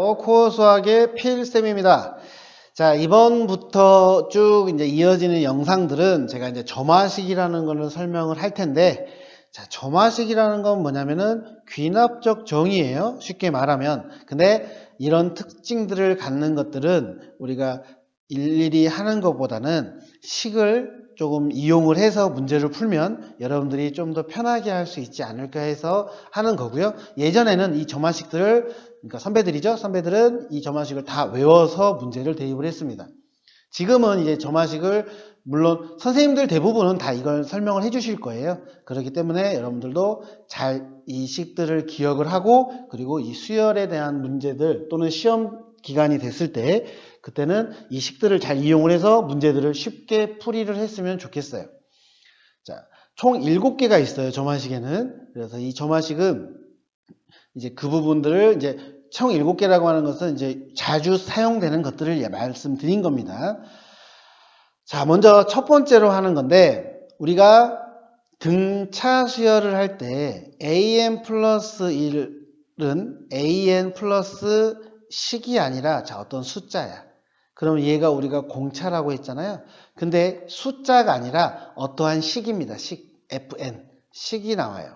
안녕하세요. 코어 수학의 필쌤입니다. 자, 이번부터 쭉 이제 이어지는 영상들은 제가 이제 점화식이라는 거를 설명을 할 텐데, 자, 점화식이라는 건 뭐냐면은 귀납적 정의예요. 쉽게 말하면. 근데 이런 특징들을 갖는 것들은 우리가 일일이 하는 것보다는 식을 조금 이용을 해서 문제를 풀면 여러분들이 좀 더 편하게 할 수 있지 않을까 해서 하는 거고요. 예전에는 이 점화식들을, 그러니까 선배들이죠. 선배들은 이 점화식을 다 외워서 문제를 대입을 했습니다. 지금은 이제 점화식을, 물론 선생님들 대부분은 다 이걸 설명을 해 주실 거예요. 그렇기 때문에 여러분들도 잘 이 식들을 기억을 하고, 그리고 이 수열에 대한 문제들 또는 시험 기간이 됐을 때 그때는 이 식들을 잘 이용을 해서 문제들을 쉽게 풀이를 했으면 좋겠어요. 자, 총 7개가 있어요, 점화식에는. 그래서 이 점화식은 이제 그 부분들을 이제 총 7개라고 하는 것은 이제 자주 사용되는 것들을 말씀드린 겁니다. 자, 먼저 첫 번째로 하는 건데, 우리가 등차 수열을 할 때 an 플러스 1은 an 플러스 식이 아니라 자, 어떤 숫자야. 그럼 얘가 우리가 공차라고 했잖아요. 근데 숫자가 아니라 어떠한 식입니다. 식, fn. 식이 나와요.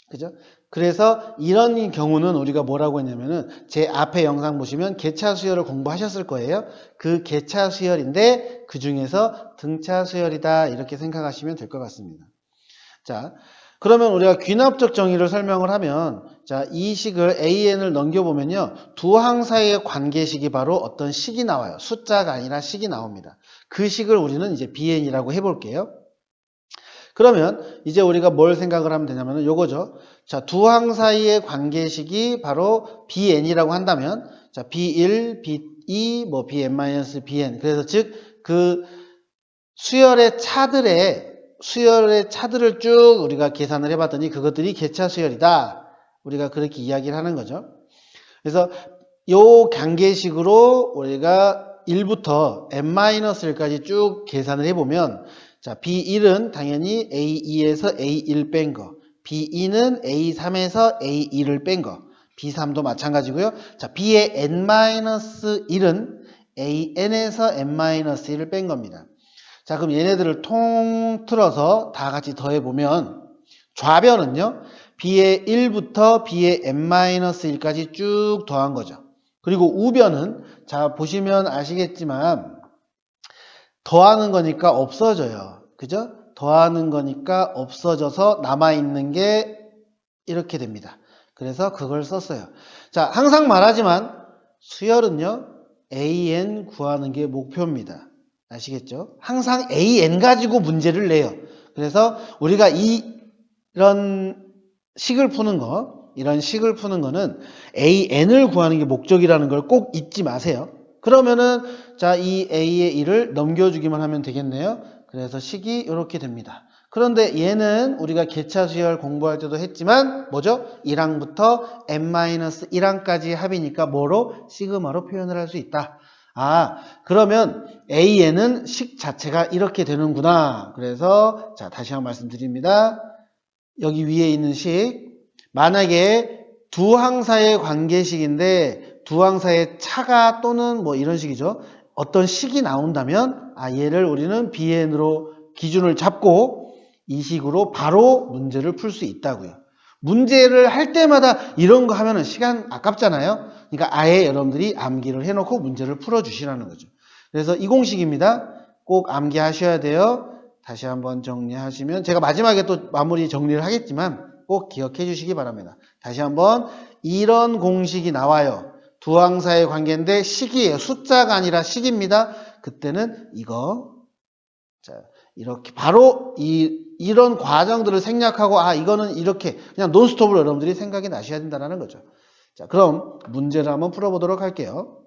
그죠? 그래서 이런 경우는 우리가 뭐라고 했냐면은 제 앞에 영상 보시면 개차 수열을 공부하셨을 거예요. 그 개차 수열인데 그 중에서 등차 수열이다 이렇게 생각하시면 될 것 같습니다. 자, 그러면 우리가 귀납적 정의를 설명을 하면 자, 이 식을 an을 넘겨보면요. 두 항 사이의 관계식이 바로 어떤 식이 나와요. 숫자가 아니라 식이 나옵니다. 그 식을 우리는 이제 bn이라고 해볼게요. 그러면 이제 우리가 뭘 생각을 하면 되냐면 요거죠. 자, 두 항 사이의 관계식이 바로 bn이라고 한다면 자, b1, b2, 뭐 bn-bn. 그래서 즉 그 수열의 차들을 쭉 우리가 계산을 해봤더니 그것들이 개차 수열이다. 우리가 그렇게 이야기를 하는 거죠. 그래서 요 관계식으로 우리가 1부터 n-1까지 쭉 계산을 해보면 자, B1은 당연히 A2에서 A1 뺀 거, B2는 A3에서 A2를 뺀 거, B3도 마찬가지고요. 자, B의 n-1은 AN에서 n-1을 뺀 겁니다. 자, 그럼 얘네들을 통틀어서 다 같이 더해보면 좌변은요, B의 1부터 B의 n-1까지 쭉 더한 거죠. 그리고 우변은 자, 보시면 아시겠지만 더하는 거니까 없어져요. 그죠? 더하는 거니까 없어져서 남아있는 게 이렇게 됩니다. 그래서 그걸 썼어요. 자, 항상 말하지만 수열은요, AN 구하는 게 목표입니다. 아시겠죠? 항상 AN 가지고 문제를 내요. 그래서 우리가 이런 식을 푸는 거는 AN을 구하는 게 목적이라는 걸 꼭 잊지 마세요. 그러면은 자, 이 A의 1을 넘겨주기만 하면 되겠네요. 그래서 식이 이렇게 됩니다. 그런데 얘는 우리가 개차 수열 공부할 때도 했지만 뭐죠? 1항부터 n-1항까지 합이니까 뭐로? 시그마로 표현을 할 수 있다. 아, 그러면 AN은 식 자체가 이렇게 되는구나. 그래서 자, 다시 한번 말씀드립니다. 여기 위에 있는 식, 만약에 두 항사의 관계식인데 두 항사의 차가 또는 뭐 이런 식이죠. 어떤 식이 나온다면 얘를 우리는 BN으로 기준을 잡고 이 식으로 바로 문제를 풀 수 있다고요. 문제를 할 때마다 이런 거 하면은 시간 아깝잖아요. 그러니까 아예 여러분들이 암기를 해놓고 문제를 풀어주시라는 거죠. 그래서 이 공식입니다. 꼭 암기하셔야 돼요. 다시 한번 정리하시면 제가 마지막에 또 마무리 정리를 하겠지만 꼭 기억해 주시기 바랍니다. 다시 한번 이런 공식이 나와요. 두 항사의 관계인데 식이에요. 숫자가 아니라 식입니다. 그때는 이거 자, 이렇게 바로 이런 과정들을 생략하고 이거는 이렇게 그냥 논스톱으로 여러분들이 생각이 나셔야 된다는 거죠. 자, 그럼 문제를 한번 풀어보도록 할게요.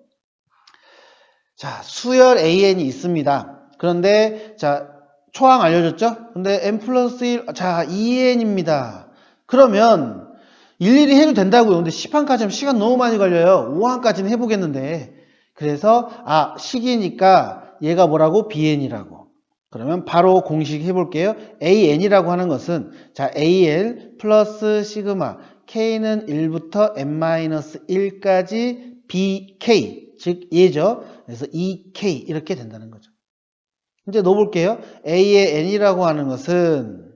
자, 수열 AN이 있습니다. 그런데 자, 초항 알려줬죠? 근데 n 플러스 1, 자, 2n입니다. 그러면 일일이 해도 된다고요. 근데 10항까지 하면 시간 너무 많이 걸려요. 5항까지는 해보겠는데. 그래서 식이니까 얘가 뭐라고? bn이라고. 그러면 바로 공식 해볼게요. an이라고 하는 것은 자, an 플러스 시그마 k는 1부터 n-1까지 bk, 즉 얘죠. 그래서 2k 이렇게 된다는 거죠. 이제 넣어볼게요. a의 n이라고 하는 것은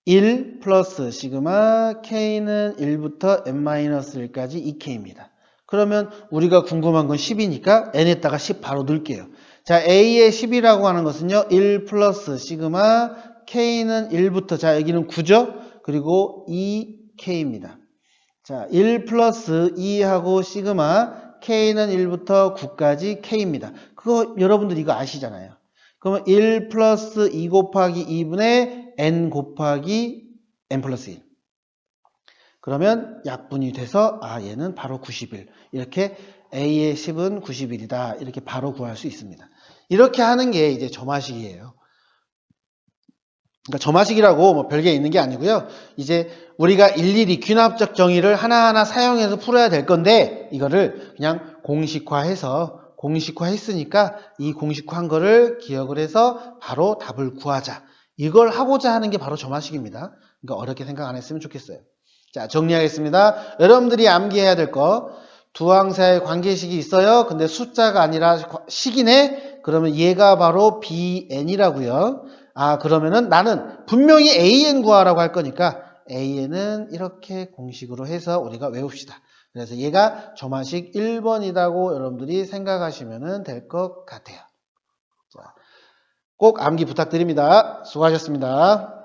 1 플러스 시그마 k는 1부터 n-1까지 2k입니다. 그러면 우리가 궁금한 건 10이니까 n에다가 10 바로 넣을게요. 자, a의 10이라고 하는 것은요. 1 플러스 시그마 k는 1부터, 자 여기는 9죠. 그리고 2k입니다. 자, 1 플러스 2하고 시그마 k는 1부터 9까지 k입니다. 그거 여러분들 이거 아시잖아요. 그러면 1 플러스 2 곱하기 2분의 n 곱하기 n 플러스 1. 그러면 약분이 돼서 얘는 바로 91. 이렇게 a의 10은 91이다. 이렇게 바로 구할 수 있습니다. 이렇게 하는 게 이제 점화식이에요. 그러니까 점화식이라고 뭐 별게 있는 게 아니고요. 이제 우리가 일일이 귀납적 정의를 하나하나 사용해서 풀어야 될 건데 이거를 그냥 공식화했으니까 이 공식화한 거를 기억을 해서 바로 답을 구하자. 이걸 하고자 하는 게 바로 점화식입니다. 그러니까 어렵게 생각 안 했으면 좋겠어요. 자, 정리하겠습니다. 여러분들이 암기해야 될 거. 두 항사의 관계식이 있어요. 근데 숫자가 아니라 식이네. 그러면 얘가 바로 bn이라고요. 그러면은 나는 분명히 an 구하라고 할 거니까 an은 이렇게 공식으로 해서 우리가 외웁시다. 그래서 얘가 점화식 1번이라고 여러분들이 생각하시면 될 것 같아요. 자, 꼭 암기 부탁드립니다. 수고하셨습니다.